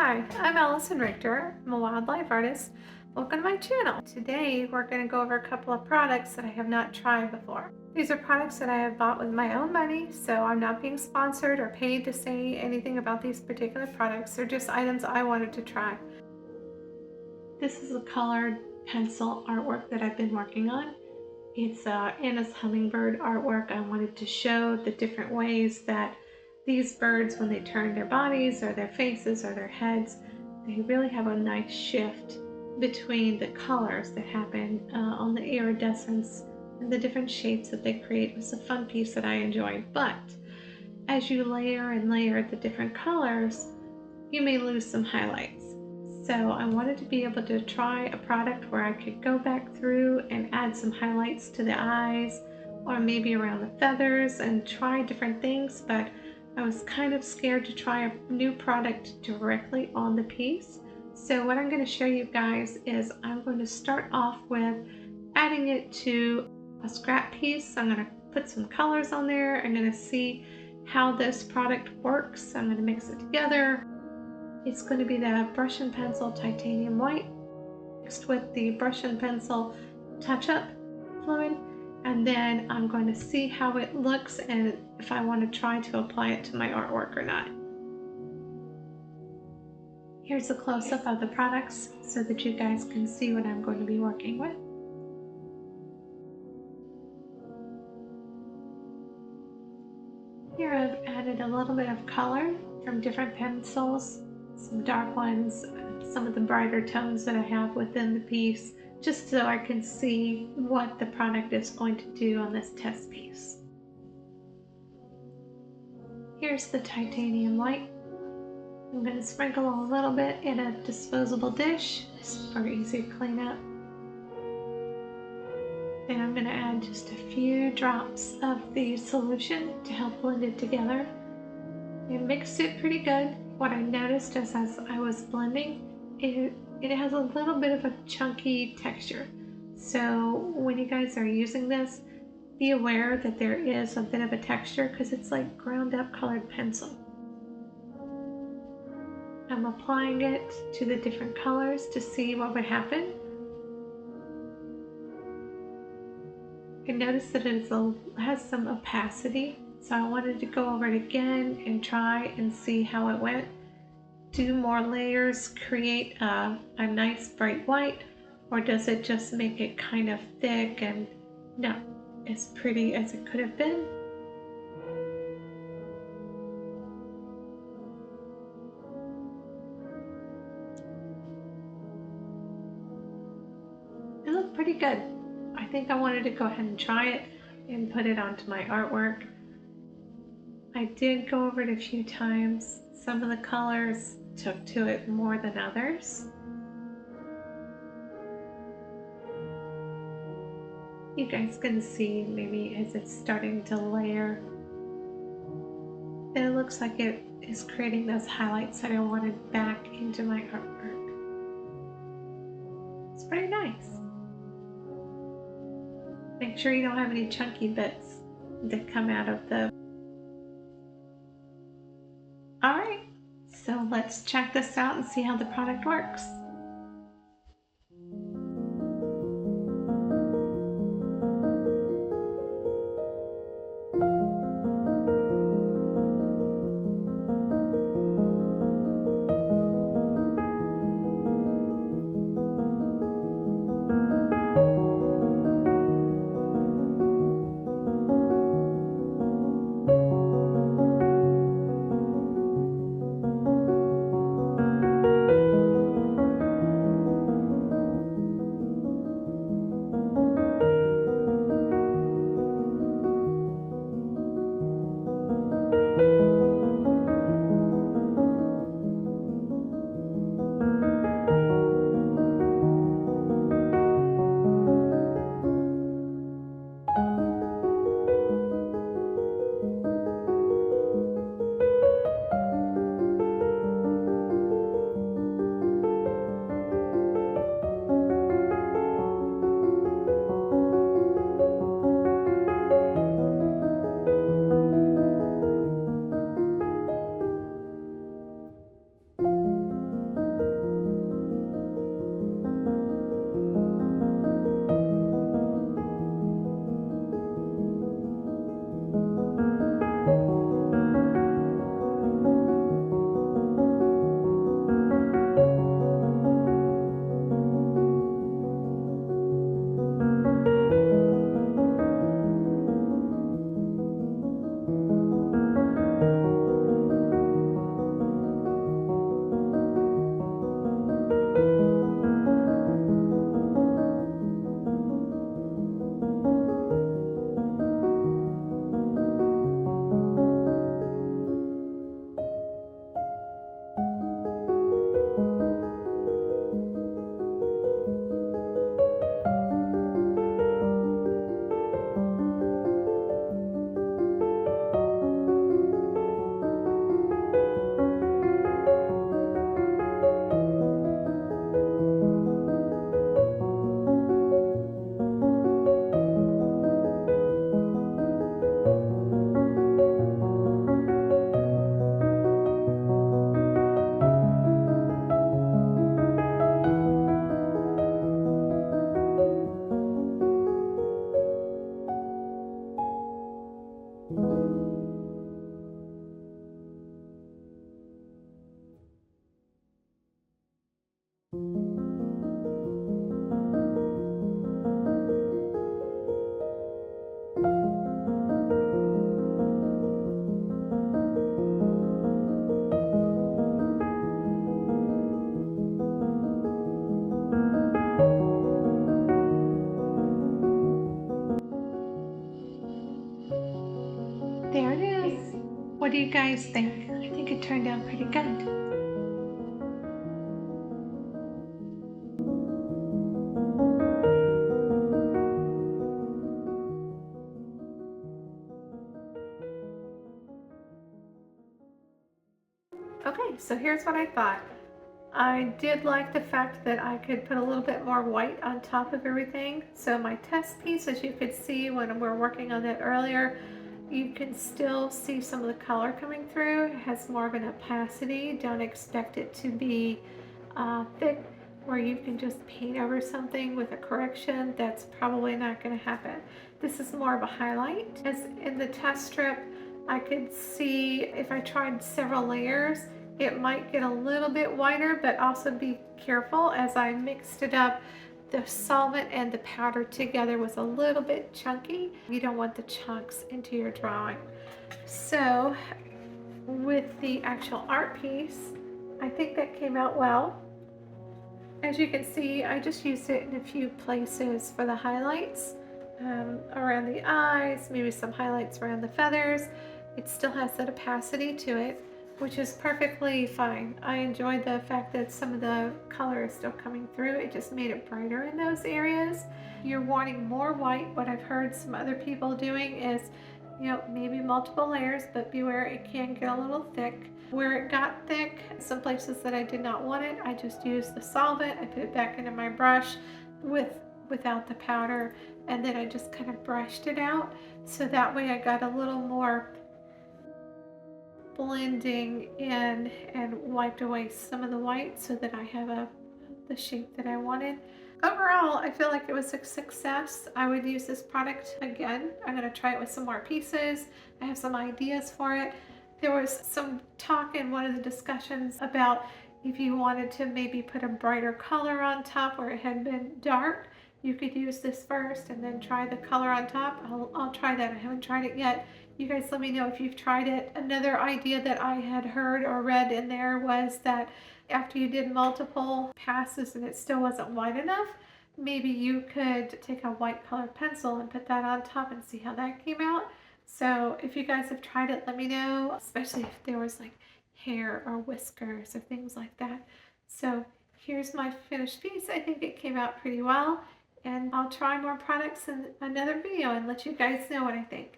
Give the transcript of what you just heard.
Hi, I'm Allison Richter. I'm a wildlife artist. Welcome to my channel. Today we're going to go over a couple of products that I have not tried before. These are products that I have bought with my own money, so I'm not being sponsored or paid to say anything about these particular products. They're just items I wanted to try. This is a colored pencil artwork that I've been working on. It's Anna's hummingbird artwork. I wanted to show the different ways that these birds, when they turn their bodies or their faces or their heads, they really have a nice shift between the colors that happen on the iridescence and the different shapes that they create. It was a fun piece that I enjoyed, but as you layer and layer the different colors, you may lose some highlights. So I wanted to be able to try a product where I could go back through and add some highlights to the eyes or maybe around the feathers and try different things, but I was kind of scared to try a new product directly on the piece. So what I'm going to show you guys is I'm going to start off with adding it to a scrap piece. I'm going to put some colors on there. I'm going to see how this product works. I'm going to mix it together. It's going to be the brush and pencil titanium white mixed with the brush and pencil touch-up fluid, and then I'm going to see how it looks and if I want to try to apply it to my artwork or not. Here's a close-up of the products so that you guys can see what I'm going to be working with. Here I've added a little bit of color from different pencils, some dark ones, some of the brighter tones that I have within the piece, just so I can see what the product is going to do on this test piece. Here's the titanium white. I'm going to sprinkle a little bit in a disposable dish, super easy to clean up. Then I'm going to add just a few drops of the solution to help blend it together. It mixed it pretty good. What I noticed as I was blending, it has a little bit of a chunky texture. So when you guys are using this, be aware that there is a bit of a texture because it's like ground up colored pencil. I'm applying it to the different colors to see what would happen. I noticed that it has some opacity, so I wanted to go over it again and try and see how it went. Do more layers create a nice bright white, or does it just make it kind of thick and not as pretty as it could have been? It looked pretty good. I think I wanted to go ahead and try it and put it onto my artwork. I did go over it a few times. Some of the colors took to it more than others. You guys can see maybe as it's starting to layer that it looks like it is creating those highlights that I wanted back into my artwork. It's pretty nice. Make sure you don't have any chunky bits that come out of the... Alright, so let's check this out and see how the product works. you guys think? I think it turned out pretty good. Okay, so here's what I thought. I did like the fact that I could put a little bit more white on top of everything. So my test piece, as you could see when we were working on it earlier, you can still see some of the color coming through. It has more of an opacity. Don't expect it to be thick where you can just paint over something with a correction. That's probably not going to happen. This is more of a highlight. As in the test strip, I could see if I tried several layers, it might get a little bit whiter, but also be careful as I mixed it up. The solvent and the powder together was a little bit chunky. You don't want the chunks into your drawing. So with the actual art piece, I think that came out well. As you can see, I just used it in a few places for the highlights, around the eyes, maybe some highlights around the feathers. It still has that opacity to it, which is perfectly fine. I enjoyed the fact that some of the color is still coming through. It just made it brighter in those areas. You're wanting more white. What I've heard some other people doing is, maybe multiple layers, but beware, it can get a little thick. Where it got thick, some places that I did not want it, I just used the solvent. I put it back into my brush without the powder, and then I just kind of brushed it out. So that way I got a little more blending in and wiped away some of the white so that I have the shape that I wanted. Overall, I feel like it was a success. I would use this product again. I'm going to try it with some more pieces. I have some ideas for it. There was some talk in one of the discussions about if you wanted to maybe put a brighter color on top where it had been dark, you could use this first and then try the color on top. I'll try that. I haven't tried it yet. You guys let me know if you've tried it. Another idea that I had heard or read in there was that after you did multiple passes and it still wasn't white enough, maybe you could take a white colored pencil and put that on top and see how that came out. So if you guys have tried it, let me know, especially if there was like hair or whiskers or things like that. So here's my finished piece. I think it came out pretty well, and I'll try more products in another video and let you guys know what I think.